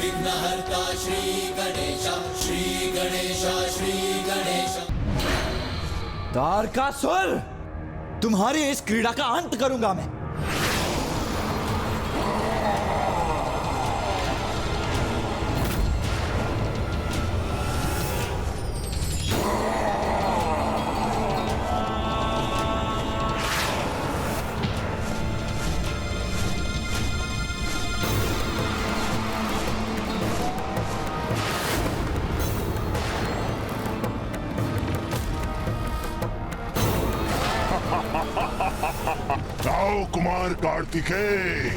विघ्नहर्ता श्री गणेश, श्री गणेश, श्री गणेश। तारकासुर, तुम्हारी इस क्रीड़ा का अंत करूंगा मैं। आओ कुमार कार्तिकेय,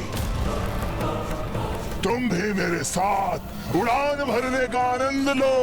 तुम भी मेरे साथ उड़ान भरने का आनंद लो।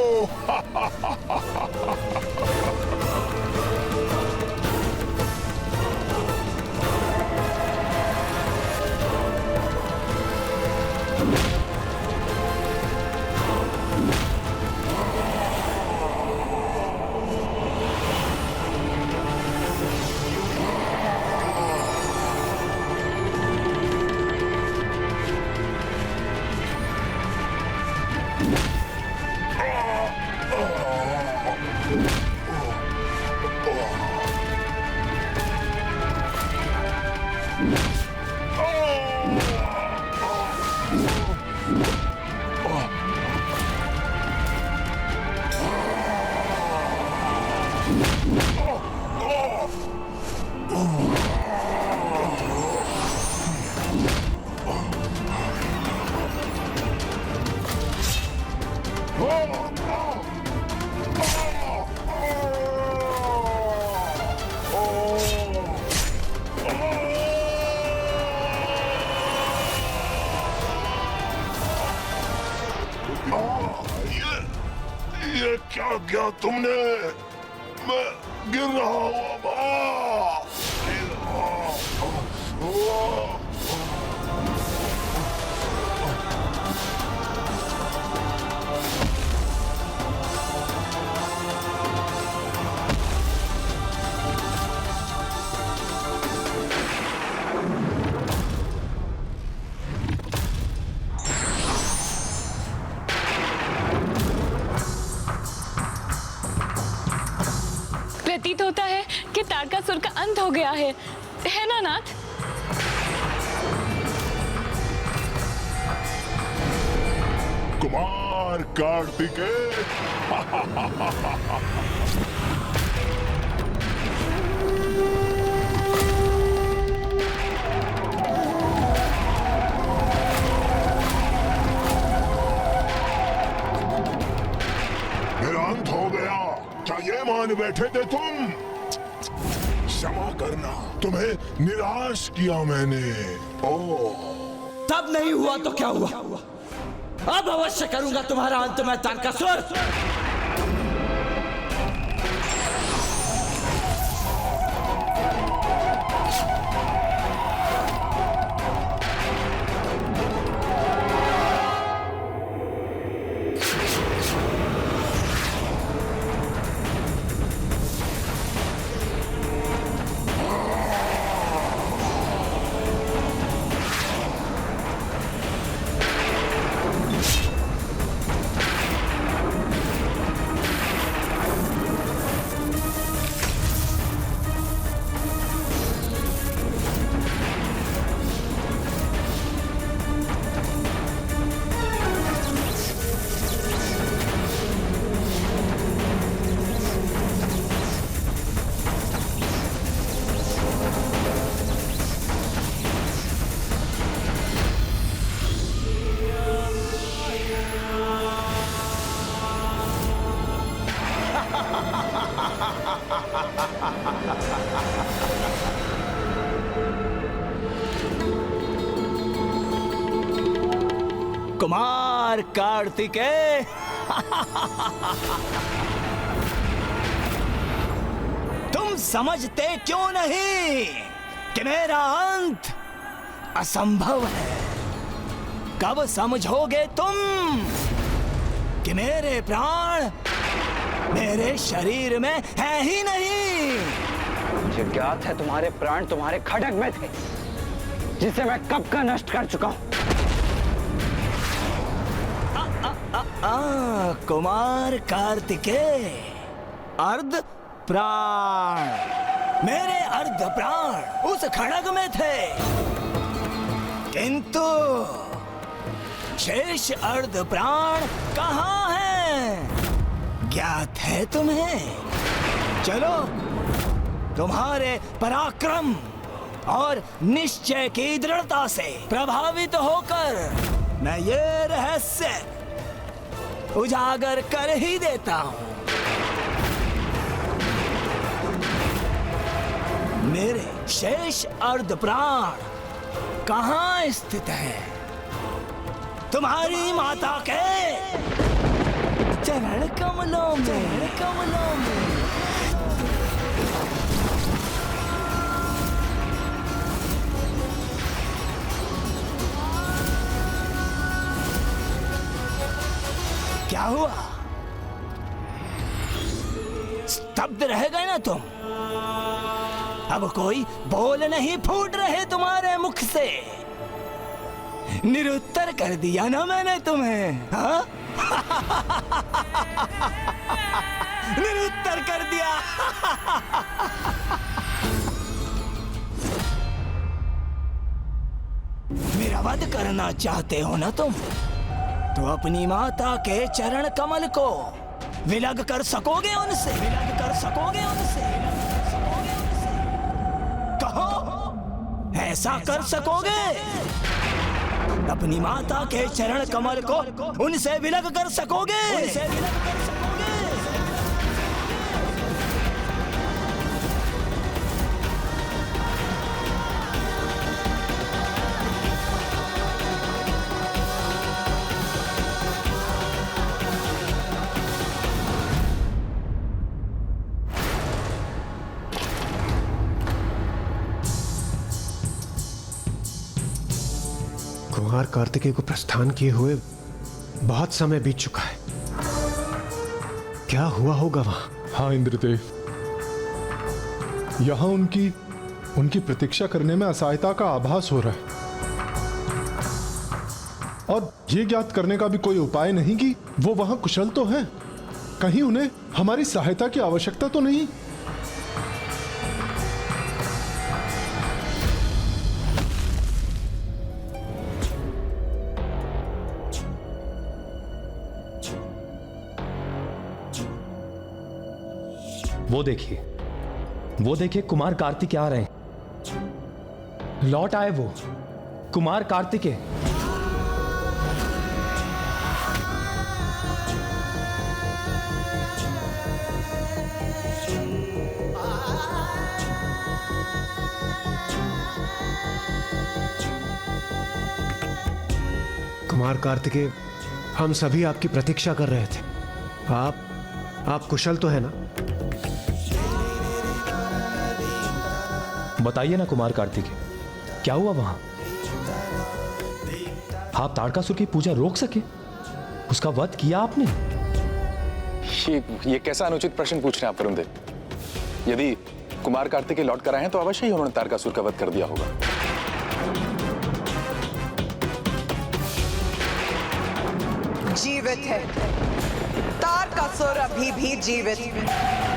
ये क्या किया तुमने? मैं गिर रहा हूँ अब। प्रतीत होता है कि तारकासुर का अंत हो गया है ना नाथ? कुमार कार्तिकेय, मेरा अंत हो गया, क्या ये मान बैठे थे तुम? क्षमा करना, तुम्हें निराश किया मैंने। ओह, तब नहीं हुआ तो क्या हुआ? अब अवश्य करूंगा तुम्हारा अंत मैं, तारकासुर। कुमार कार्तिकेय, तुम समझते क्यों नहीं कि मेरा अंत असंभव है? कब समझोगे तुम कि मेरे प्राण मेरे शरीर में है ही नहीं? मुझे ज्ञात है तुम्हारे प्राण तुम्हारे खड्ग में थे, जिसे मैं कब का नष्ट कर चुका हूं। कुमार कार्तिकेय, अर्ध प्राण। मेरे अर्ध प्राण उस खड़ग में थे, किंतु शेष अर्ध प्राण कहाँ हैं? ज्ञात है तुम्हें? चलो, तुम्हारे पराक्रम और निश्चय की दृढ़ता से प्रभावित होकर मैं ये रहस्य उजागर कर ही देता हूं। मेरे शेष अर्ध प्राण कहाँ स्थित है? तुम्हारी माता के चरण कमलों में। क्या हुआ? स्तब्ध रह गए ना तुम? अब कोई बोल नहीं फूट रहे तुम्हारे मुख से? निरुत्तर कर दिया ना मैंने तुम्हें, हाँ? निरुत्तर कर दिया। मेरा वध करना चाहते हो ना तुम? तो अपनी माता के चरण कमल को विलग कर सकोगे उनसे? कहो, ऐसा कर सकोगे? अपनी माता के चरण कमल को उनसे विलग कर सकोगे? कुमार कार्तिकेय को प्रस्थान किए हुए बहुत समय बीत चुका है। क्या हुआ होगा वहां? हाँ इंद्रदेव, यहां उनकी प्रतीक्षा करने में असहायता का आभास हो रहा है, और ये ज्ञात करने का भी कोई उपाय नहीं कि वो वहां कुशल तो हैं, कहीं उन्हें हमारी सहायता की आवश्यकता तो नहीं। वो देखिए कुमार कार्तिकेय आ रहे हैं। लौट आए वो कुमार कार्तिकेय। कुमार कार्तिकेय, हम सभी आपकी प्रतीक्षा कर रहे थे। आप कुशल तो है ना? बताइए ना कुमार कार्तिकेय, क्या हुआ वहां? आप तारकासुर की पूजा रोक सके? उसका वध किया आपने? ये कैसा अनुचित प्रश्न पूछ रहे हैं आप वरुणदेव? यदि कुमार कार्तिकेय लौट कर आए हैं तो अवश्य ही उन्होंने तारकासुर का वध कर दिया होगा। जीवित है, तारकासुर अभी भी जीवित है।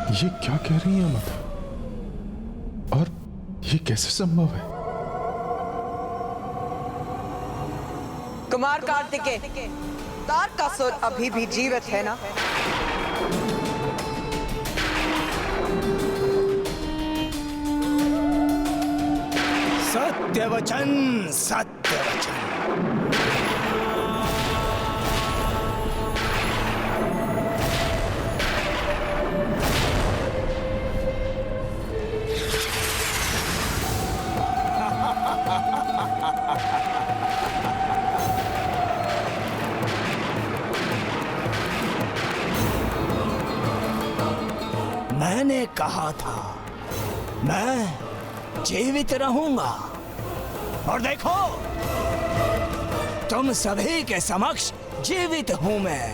ये क्या कह रही है माता? और ये कैसे संभव है? कुमार कार्तिकेय, तारकासुर अभी भी जीवित है ना? सत्यवचन, सत्यवचन। मैंने कहा था मैं जीवित रहूंगा, और देखो तुम सभी के समक्ष जीवित हूं मैं,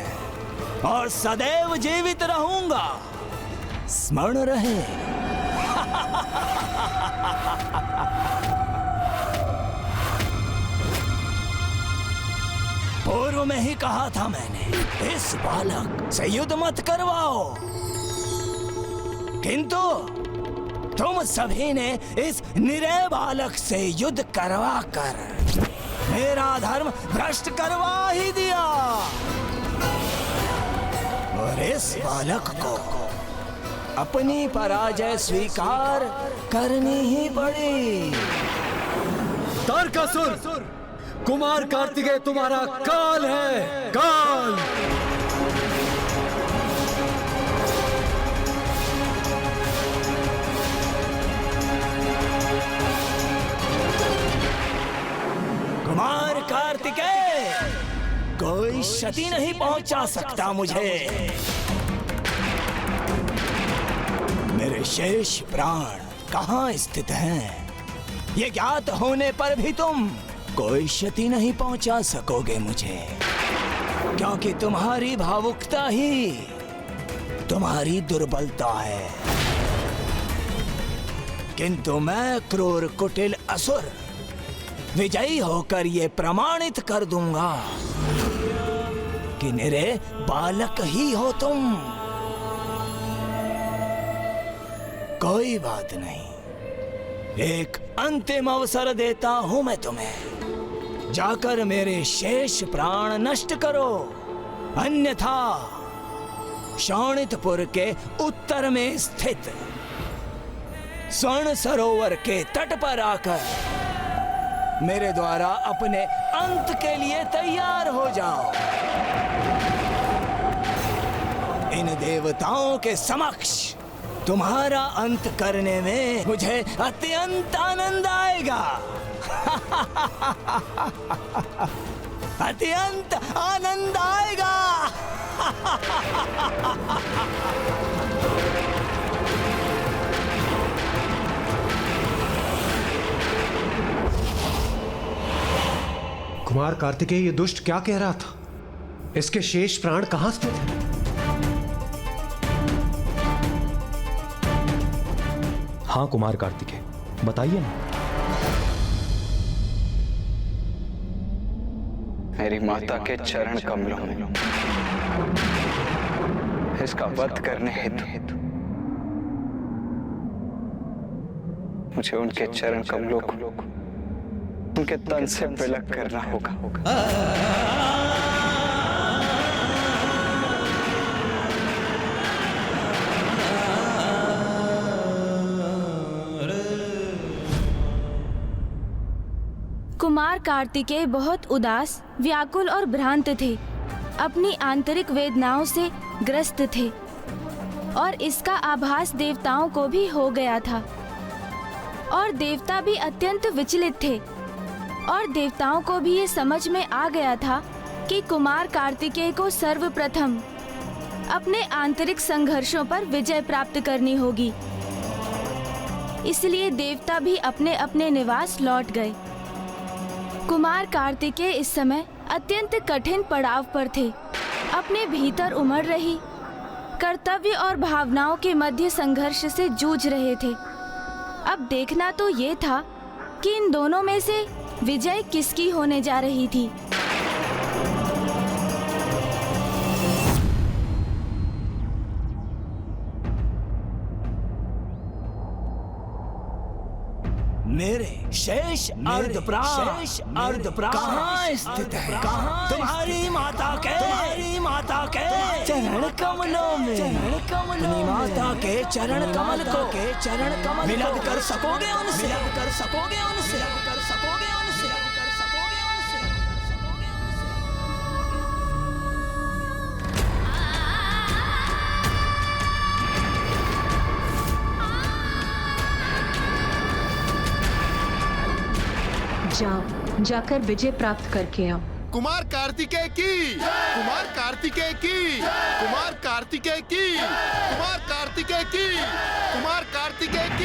और सदैव जीवित रहूंगा। स्मरण रहे। पूर्व में ही कहा था मैंने, इस बालक से युद्ध मत करवाओ, किंतु तुम सभी ने इस निरय बालक से युद्ध करवा कर मेरा धर्म भ्रष्ट करवा ही दिया और इस बालक को अपनी पराजय स्वीकार करनी ही पड़ी। तारकासुर, कुमार कार्तिकेय तुम्हारा काल है, काल। कुमार कार्तिकेय, कोई क्षति नहीं पहुंचा सकता मुझे। मेरे शेष प्राण कहाँ स्थित हैं, ये ज्ञात होने पर भी तुम कोई क्षति नहीं पहुंचा सकोगे मुझे, क्योंकि तुम्हारी भावुकता ही तुम्हारी दुर्बलता है। किंतु मैं क्रूर कुटिल असुर विजयी होकर ये प्रमाणित कर दूंगा कि निरे बालक ही हो तुम। कोई बात नहीं, एक अंतिम अवसर देता हूं मैं तुम्हें, जाकर मेरे शेष प्राण नष्ट करो, अन्यथा शोणितपुर के उत्तर में स्थित स्वर्ण सरोवर के तट पर आकर मेरे द्वारा अपने अंत के लिए तैयार हो जाओ। इन देवताओं के समक्ष तुम्हारा अंत करने में मुझे अत्यंत आनंद आएगा। अत्यंत आनंद आएगा। कुमार कार्तिकेय, ये दुष्ट क्या कह रहा था? इसके शेष प्राण कहां स्थित हैं? हाँ कुमार कार्तिकेय, बताइए ना। मेरी माता के चरण कमलों में इसका वध करने हेतु मुझे उनके चरण कमलों को उनके तन से विलग करना होगा। कुमार कार्तिकेय बहुत उदास, व्याकुल और भ्रांत थे, अपनी आंतरिक वेदनाओं से ग्रस्त थे और इसका आभास देवताओं को भी हो गया था और देवता भी अत्यंत विचलित थे और देवताओं को भी ये समझ में आ गया था कि कुमार कार्तिकेय को सर्वप्रथम अपने आंतरिक संघर्षों पर विजय प्राप्त करनी होगी। इसलिए देवता भी अपने अपने निवास लौट गए। कुमार कार्तिकेय इस समय अत्यंत कठिन पड़ाव पर थे, अपने भीतर उमड़ रही कर्तव्य और भावनाओं के मध्य संघर्ष से जूझ रहे थे। अब देखना तो ये था कि इन दोनों में से विजय किसकी होने जा रही थी। मेरे शेष अर्धप्राण कहाँ स्थित है? तुम्हारी माता के चरण कमलों में। अपनी माता के चरण कमल को विलग कर सकोगे उनसे? जाओ, जाकर विजय प्राप्त करके आओ। कुमार कार्तिकेय की, कुमार कार्तिकेय की, कुमार कार्तिकेय की, कुमार कार्तिकेय की, कुमार कार्तिकेय की,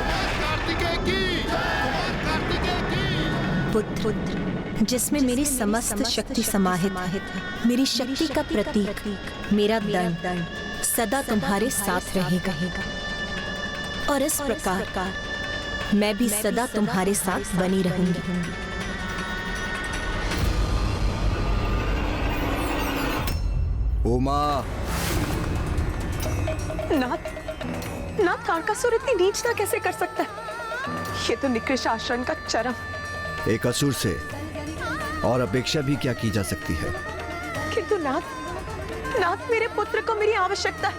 कुमार कार्तिकेय की, कुमार कार्तिकेय की। पुत्र जिसमें मेरी समस्त शक्ति समाहित है, मेरी शक्ति का प्रतीक मेरा दंड सदा तुम्हारे साथ रहेगा। और इस प्रकार मैं भी सदा तुम्हारे साथ बनी रहूंगी। उमा। नाथ, तारकासुर इतनी नीचता कैसे कर सकता है? ये तो निकृष्ट आचरण का चरम। एक असुर से और अपेक्षा भी क्या की जा सकती है? किंतु नाथ मेरे पुत्र को मेरी आवश्यकता है।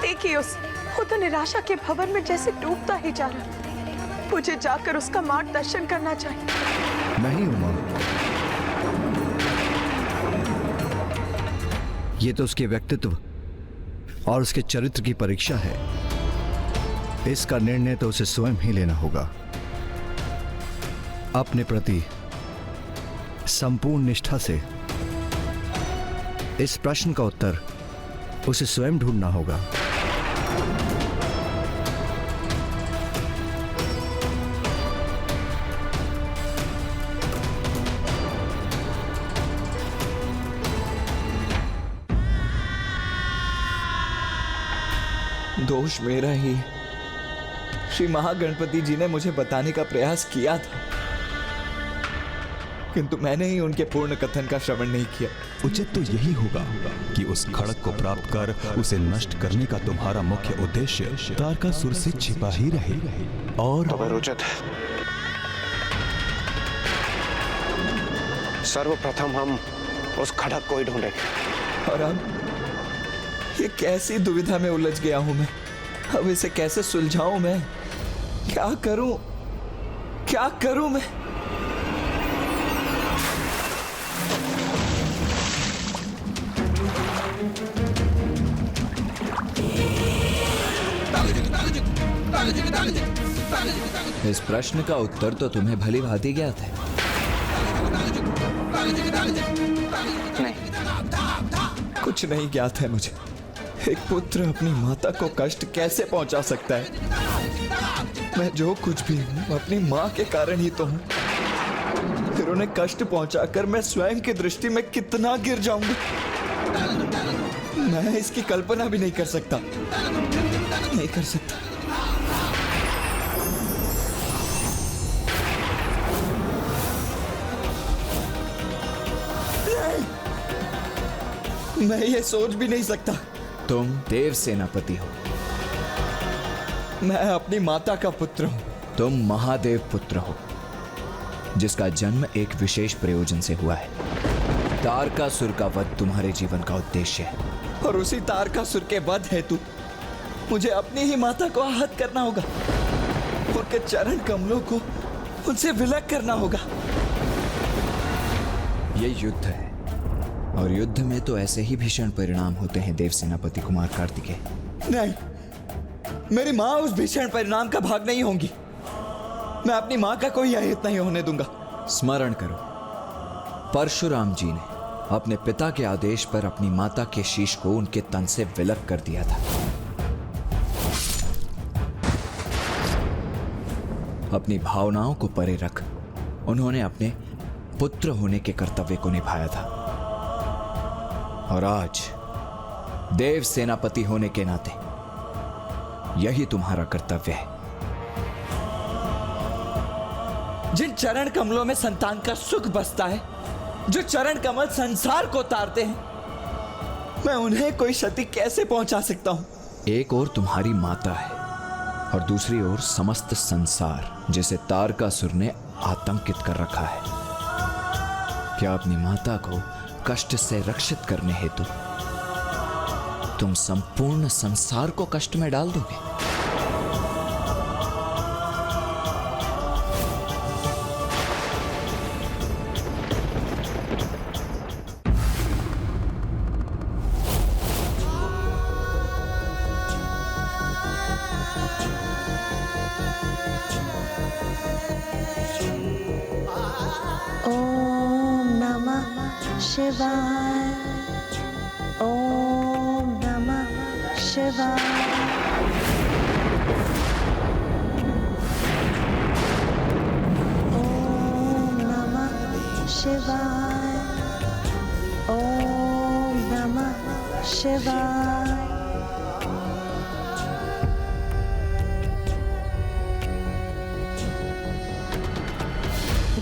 देखिए वो तो निराशा के भंवर में जैसे डूबता ही जा रहा है। मुझे जाकर उसका मार्गदर्शन करना चाहिए। नहीं उमा, ये तो उसके व्यक्तित्व और उसके चरित्र की परीक्षा है। इसका निर्णय तो उसे स्वयं ही लेना होगा। अपने प्रति संपूर्ण निष्ठा से इस प्रश्न का उत्तर उसे स्वयं ढूंढना होगा। दोष मेरा ही। श्री महागणपति जी ने मुझे बताने का प्रयास किया था, किंतु मैंने ही उनके पूर्ण कथन का श्रवण नहीं किया। उचित तो यही होगा कि उस खड़ग को प्राप्त कर उसे नष्ट करने का तुम्हारा मुख्य उद्देश्य तारकासुर से छिपा ही रहे। और उचित सर्वप्रथम हम उस खड़ग को ही ढूंढेंगे। और अब ये कैसी दुविधा में उलझ गया हूं मैं। अब इसे कैसे सुलझाऊं मैं? क्या करूं मैं? इस प्रश्न का उत्तर तो तुम्हें भली भांति ज्ञात है। कुछ नहीं ज्ञात है मुझे। एक पुत्र अपनी माता को कष्ट कैसे पहुंचा सकता है? मैं जो कुछ भी हूं अपनी मां के कारण ही तो हूं। फिर उन्हें कष्ट पहुंचाकर मैं स्वयं की दृष्टि में कितना गिर जाऊंगा, मैं इसकी कल्पना भी नहीं कर सकता। मैं ये सोच भी नहीं सकता। तुम देव सेनापति हो, मैं अपनी माता का पुत्र हूं। तुम महादेव पुत्र हो, जिसका जन्म एक विशेष प्रयोजन से हुआ है। तारकासुर का वध तुम्हारे जीवन का उद्देश्य है, और उसी तारकासुर के वध हेतु मुझे अपनी ही माता को आहत करना होगा। उनके चरण कमलों को उनसे विलग करना होगा। ये युद्ध है, और युद्ध में तो ऐसे ही भीषण परिणाम होते हैं देव सेनापति कुमार कार्तिकेय। नहीं, मेरी मां उस भीषण परिणाम का भाग नहीं होंगी। मैं अपनी मां का कोई अहित नहीं होने दूंगा। स्मरण करो, परशुराम जी ने अपने पिता के आदेश पर अपनी माता के शीश को उनके तन से विलग कर दिया था। अपनी भावनाओं को परे रख उन्होंने अपने पुत्र होने के कर्तव्य को निभाया था। और आज देव सेनापति होने के नाते यही तुम्हारा कर्तव्य है। जिन चरण कमलों में संतान का सुख बसता है, जो चरण कमल संसार को तारते हैं, मैं उन्हें कोई क्षति कैसे पहुंचा सकता हूं? एक ओर तुम्हारी माता है और दूसरी ओर समस्त संसार, जिसे तारकासुर ने आतंकित कर रखा है। क्या अपनी माता को कष्ट से रक्षित करने हेतु तुम संपूर्ण संसार को कष्ट में डाल दोगे? ओम नमः शिवाय। ओम नमः शिवाय। ओम नमः शिवाय। ओम नमः शिवाय।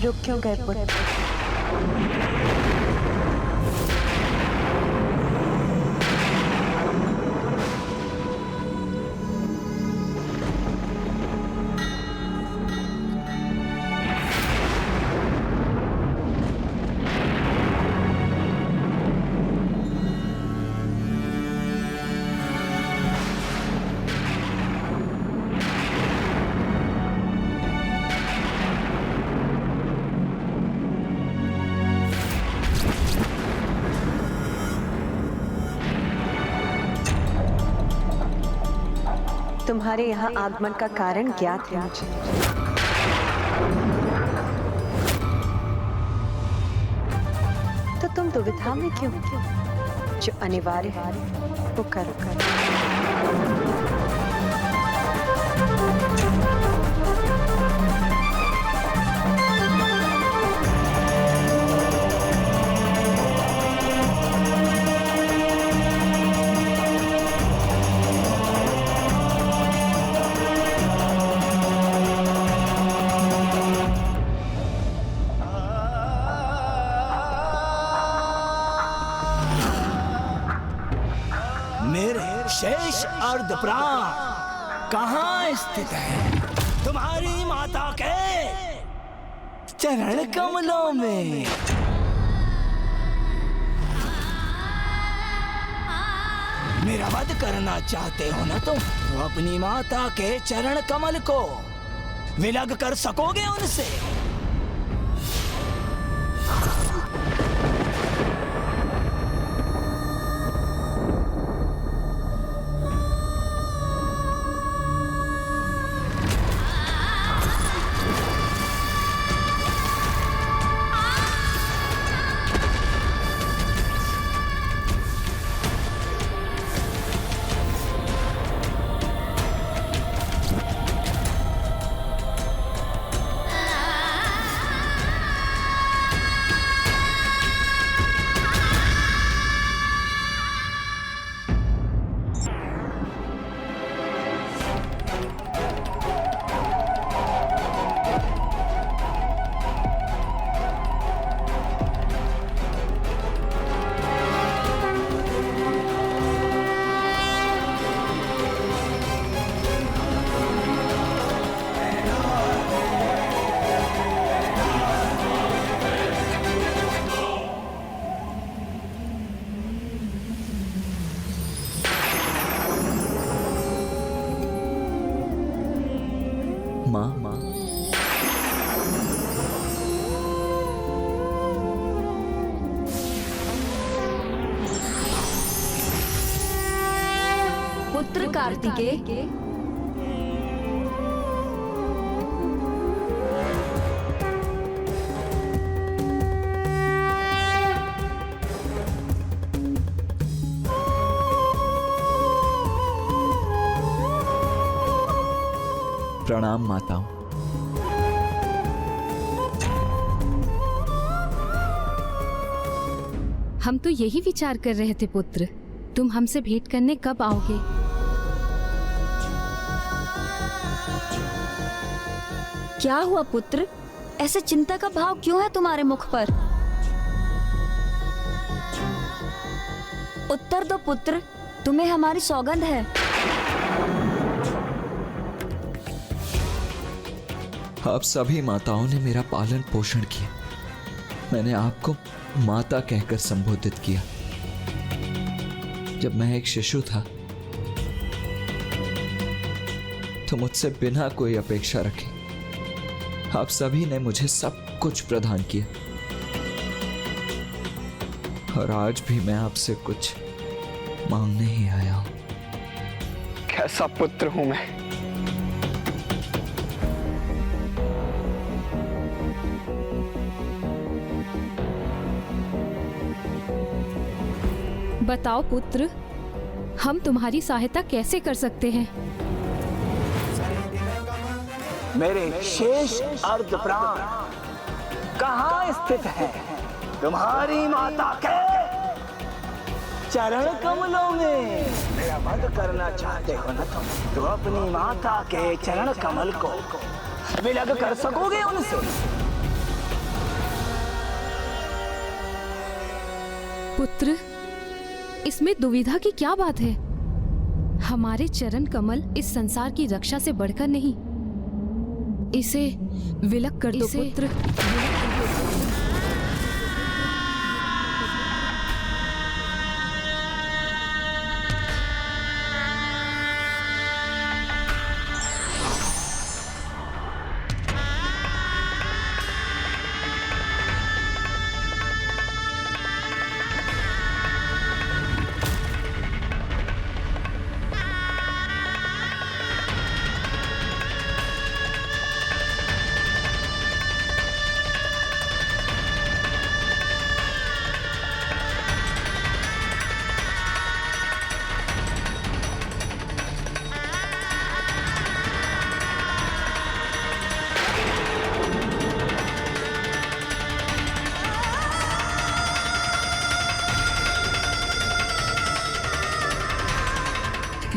रुक क्यों गए पुत्र? तुम्हारे यहाँ आगमन का कारण ज्ञात है मुझे। तो तुम दुविधा में क्यों? जो अनिवार्य है वो करो। शेष अर्धप्राण कहाँ स्थित है? तुम्हारी माता के चरण कमलों में। मेरा वध करना चाहते हो ना तुम, तो अपनी माता के चरण कमल को विलग कर सकोगे उनसे? पुत्र कार्तिकेय, प्रणाम माताओं। हम तो यही विचार कर रहे थे पुत्र, तुम हमसे भेंट करने कब आओगे? क्या हुआ पुत्र? ऐसे चिंता का भाव क्यों है तुम्हारे मुख पर? उत्तर दो पुत्र, तुम्हें हमारी सौगंध है। आप सभी माताओं ने मेरा पालन पोषण किया। मैंने आपको माता कहकर संबोधित किया। जब मैं एक शिशु था तो मुझसे बिना कोई अपेक्षा रखे आप सभी ने मुझे सब कुछ प्रदान किया, और आज भी मैं आपसे कुछ मांगने ही आया हूं। कैसा पुत्र हूं मैं? बताओ पुत्र, हम तुम्हारी सहायता कैसे कर सकते हैं? मेरे शेष अर्धप्राण कहाँ स्थित है? तुम्हारी माता के चरण कमलों में। मेरा वध करना चाहते हो ना तुम, तो अपनी माता के चरण कमल को विलग कर सकोगे उनसे? पुत्र, इसमें दुविधा की क्या बात है? हमारे चरण कमल इस संसार की रक्षा से बढ़कर नहीं। इसे विलक कर दो पुत्र।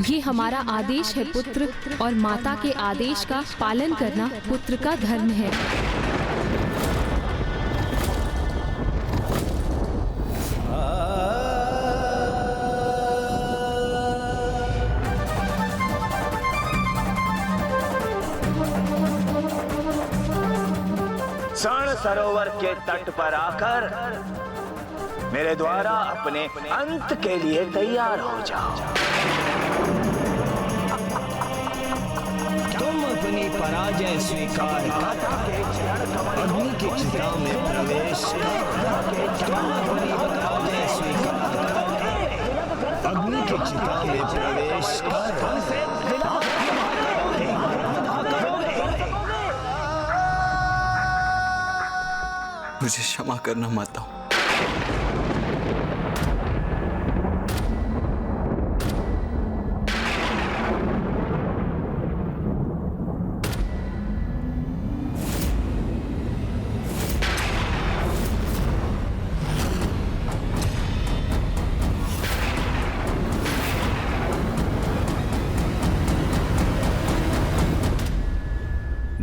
ये हमारा आदेश है पुत्र, और माता के आदेश का पालन करना पुत्र का धर्म है। स्वर्ण सरोवर के तट पर आकर मेरे द्वारा अपने अंत के लिए तैयार हो जाओ। तुम अपनी पराजय स्वीकार कर अग्नि की चिता में प्रवेश तुम अपनी पराजय स्वीकार कर अग्नि की चिता में प्रवेश कर मुझे क्षमा करना माता।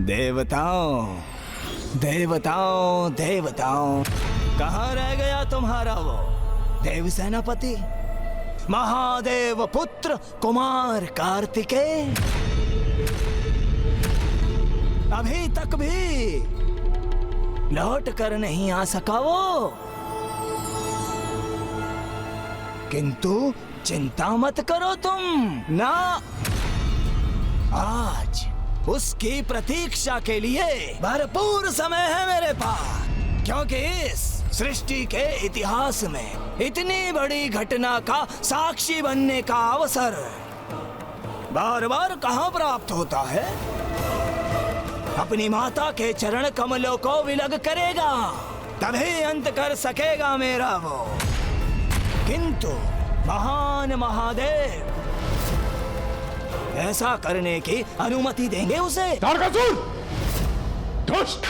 देवताओं, देवताओं, देवताओं, कहाँ रह गया तुम्हारा वो देव सेनापति, महादेव पुत्र कुमार कार्तिकेय? अभी तक भी लौट कर नहीं आ सका वो। किंतु चिंता मत करो तुम ना, आज उसकी प्रतीक्षा के लिए भरपूर समय है मेरे पास, क्योंकि इस सृष्टि के इतिहास में इतनी बड़ी घटना का साक्षी बनने का अवसर बार बार कहाँ प्राप्त होता है। अपनी माता के चरण कमलों को विलग करेगा तभी अंत कर सकेगा मेरा वो। किंतु महान महादेव ऐसा करने की अनुमति देंगे उसे? तारकासुर, दुष्ट!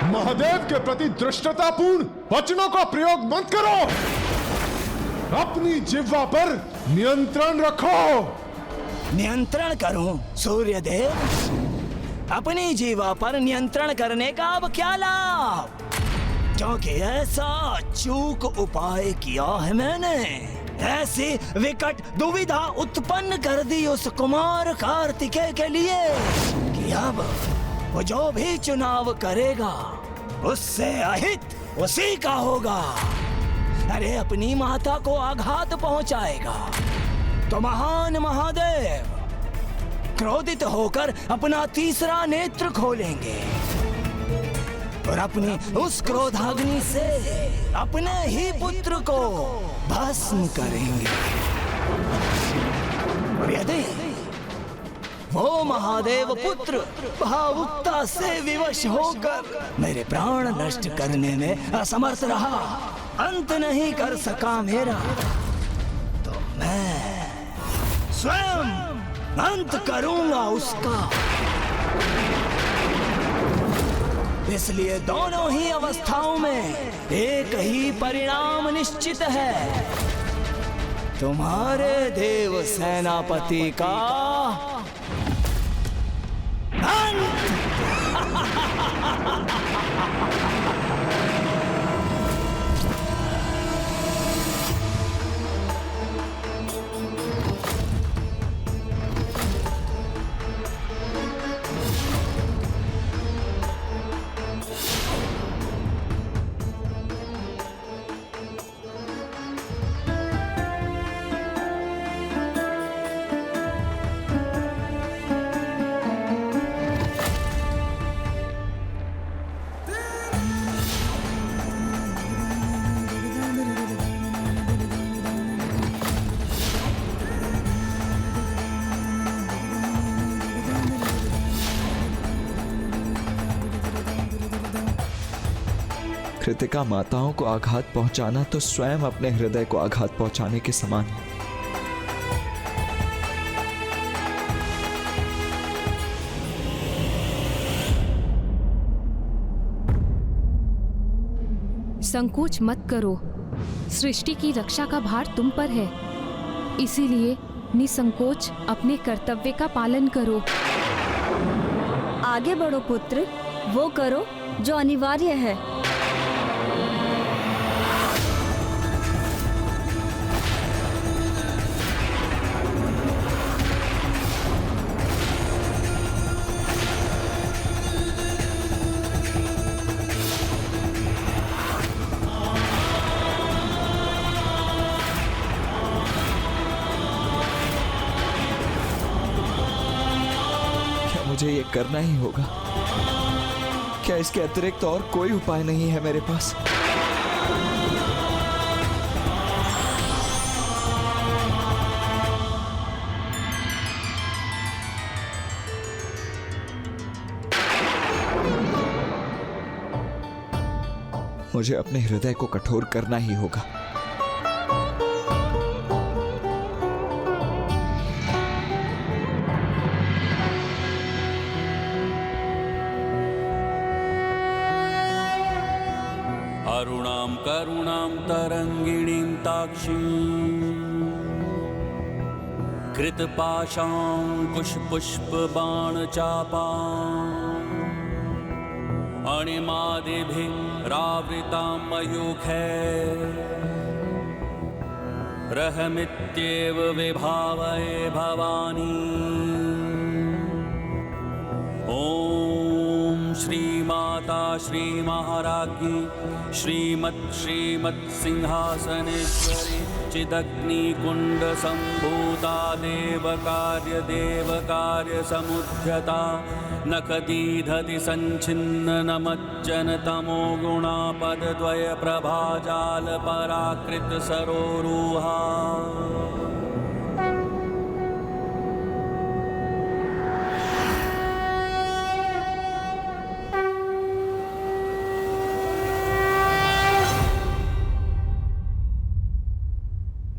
महादेव के प्रति दृष्टतापूर्ण वचनों का प्रयोग मत करो। अपनी जिह्वा पर नियंत्रण रखो। नियंत्रण करूं सूर्यदेव? अपनी जीवा पर नियंत्रण करने का अब क्या लाभ, क्योंकि ऐसा चूक उपाय किया है मैंने, ऐसी विकट दुविधा उत्पन्न कर दी उस कुमार कार्तिकेय के लिए कि अब वो जो भी चुनाव करेगा उससे अहित उसी का होगा। अरे अपनी माता को आघात पहुंचाएगा तो महान महादेव क्रोधित होकर अपना तीसरा नेत्र खोलेंगे और अपनी उस क्रोधाग्नि से अपने ही पुत्र को भस्म करेंगे। और यदि वो महादेव पुत्र भावुकता से विवश होकर मेरे प्राण नष्ट करने में असमर्थ रहा, अंत नहीं कर सका मेरा, तो मैं स्वयं अंत करूंगा उसका। इसलिए दोनों ही अवस्थाओं में एक ही परिणाम निश्चित है, तुम्हारे देव सेनापति का अंत। कृतिका माताओं को आघात पहुंचाना तो स्वयं अपने हृदय को आघात पहुंचाने के समान है। संकोच मत करो, सृष्टि की रक्षा का भार तुम पर है, इसीलिए निसंकोच अपने कर्तव्य का पालन करो। आगे बढ़ो पुत्र, वो करो जो अनिवार्य है। मुझे ये करना ही होगा। क्या इसके अतिरिक्त और कोई उपाय नहीं है मेरे पास? मुझे अपने हृदय को कठोर करना ही होगा। अरुणां करुणां तरंगिणीं ताक्षीं कृतपाशाङ्कुशपुष्पबाणचापाम् अणिमादिभिरावृतां मयूखैरहमित्येव विभावये भवानी। ॐ श्रीमाता श्रीमहाराज्ञी श्रीमत्सिंहासनेश्वरी चिदग्निकुण्ड सम्भूता देवकार्य समुद्यता नखदीधति सञ्छिन्न नमज्जन तमो गुणापदद्वय प्रभाजाल पराकृत सरोरुहा।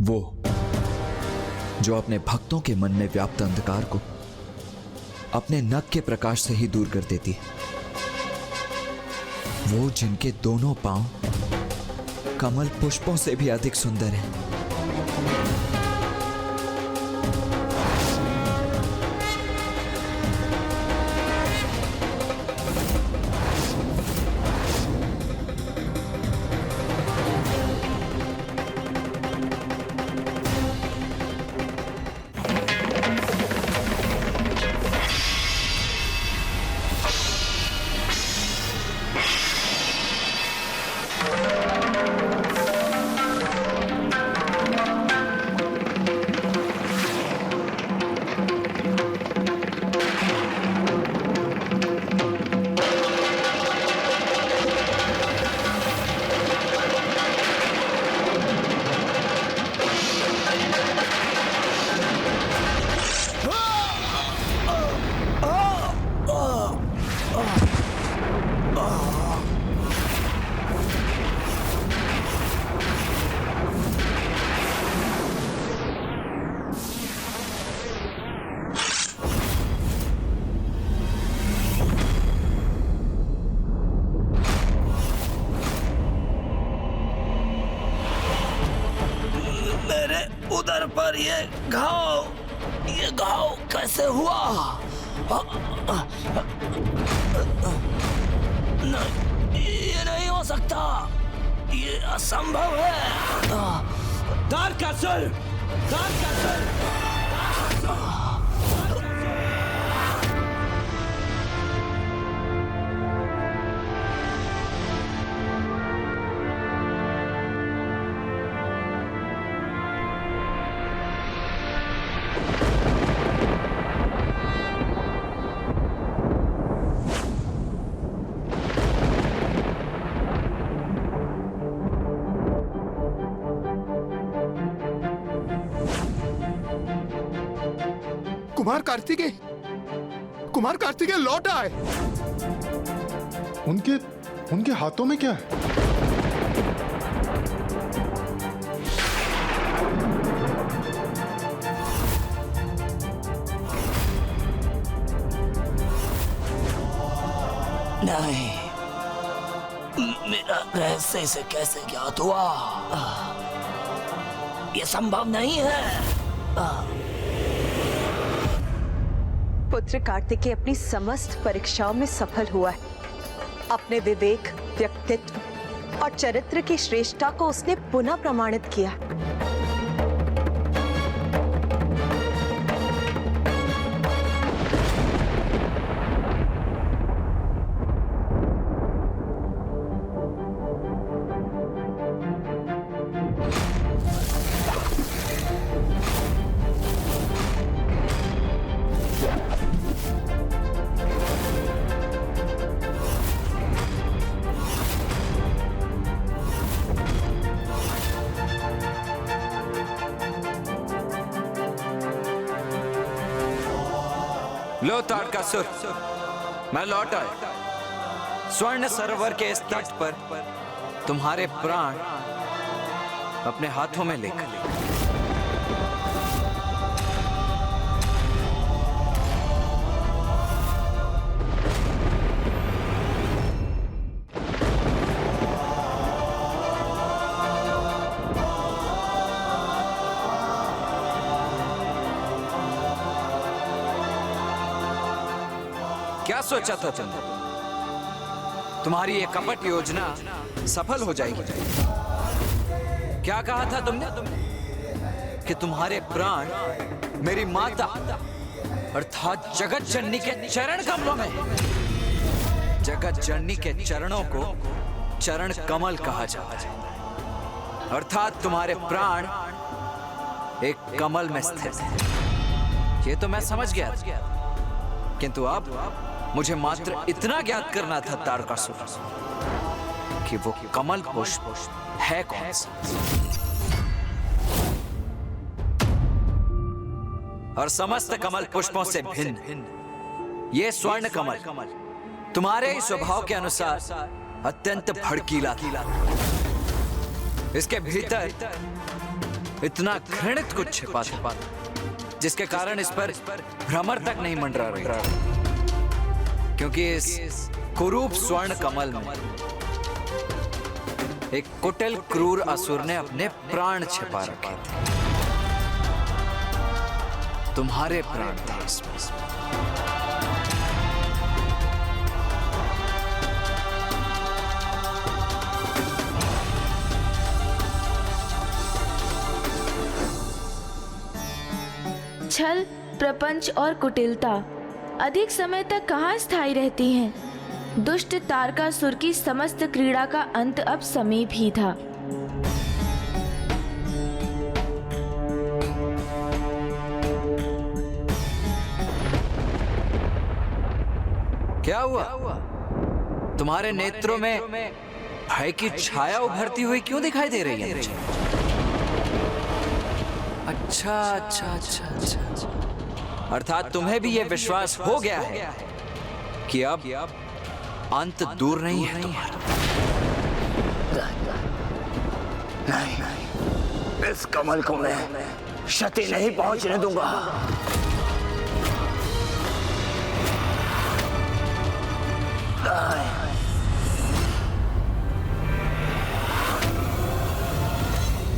वो जो अपने भक्तों के मन में व्याप्त अंधकार को अपने नख के प्रकाश से ही दूर कर देती है, वो जिनके दोनों पांव कमल पुष्पों से भी अधिक सुंदर हैं, उधर पर ये घाव कैसे हुआ? ये नहीं हो सकता, ये असंभव है। तारकासुर! कुमार कार्तिकेय लौट आए। उनके हाथों में क्या है? नहीं, मेरा रहस्य से कैसे ज्ञात हुआ? ये संभव नहीं है। पुत्र कार्तिकेय अपनी समस्त परीक्षाओं में सफल हुआ है। अपने विवेक, व्यक्तित्व और चरित्र की श्रेष्ठता को उसने पुनः प्रमाणित किया। लो तारकासुर, मैं लौट आया। स्वर्ण सरोवर के इस तट पर तुम्हारे प्राण अपने हाथों में लेकर। क्या सोचा था तुमने? तुम्हारी ये कपट योजना सफल हो जाएगी। क्या कहा था तुमने कि तुम्हारे प्राण मेरी माता अर्थात जगत जननी के चरण कमलों में। जगत जननी के चरणों को चरण कमल कहा जाता है, अर्थात तुम्हारे प्राण एक कमल में स्थित है। ये तो मैं समझ गया, किंतु अब मुझे मात्र इतना ज्ञात करना था तारकासुर कि वो कमल पुष्प है कौन सा। और समस्त कमल पुष्पों से भिन्न ये स्वर्ण कमल तुम्हारे ही स्वभाव के अनुसार अत्यंत भड़कीला था। इसके भीतर इतना घृणित कुछ छिपा था जिसके कारण इस पर भ्रमर तक नहीं मंडरा रही, क्योंकि इस कुरूप स्वर्ण कमल में एक कुटिल क्रूर असुर ने अपने प्राण छिपा रखे थे। तुम्हारे प्राण थे इसमें। छल, प्रपंच और कुटिलता अधिक समय तक कहाँ स्थायी रहती हैं? दुष्ट तारकासुर की समस्त क्रीड़ा का अंत अब समीप ही था। क्या हुआ? तुम्हारे नेत्रों में भय की छाया उभरती हुई क्यों दिखाई दे रही है मुझे? अच्छा अच्छा अच्छा अच्छा, अच्छा। अर्थात तुम्हें भी यह विश्वास हो गया है कि अब अंत दूर नहीं है तुम्हारा। नहीं, इस कमल को मैं क्षति नहीं पहुंचने दूंगा। नहीं।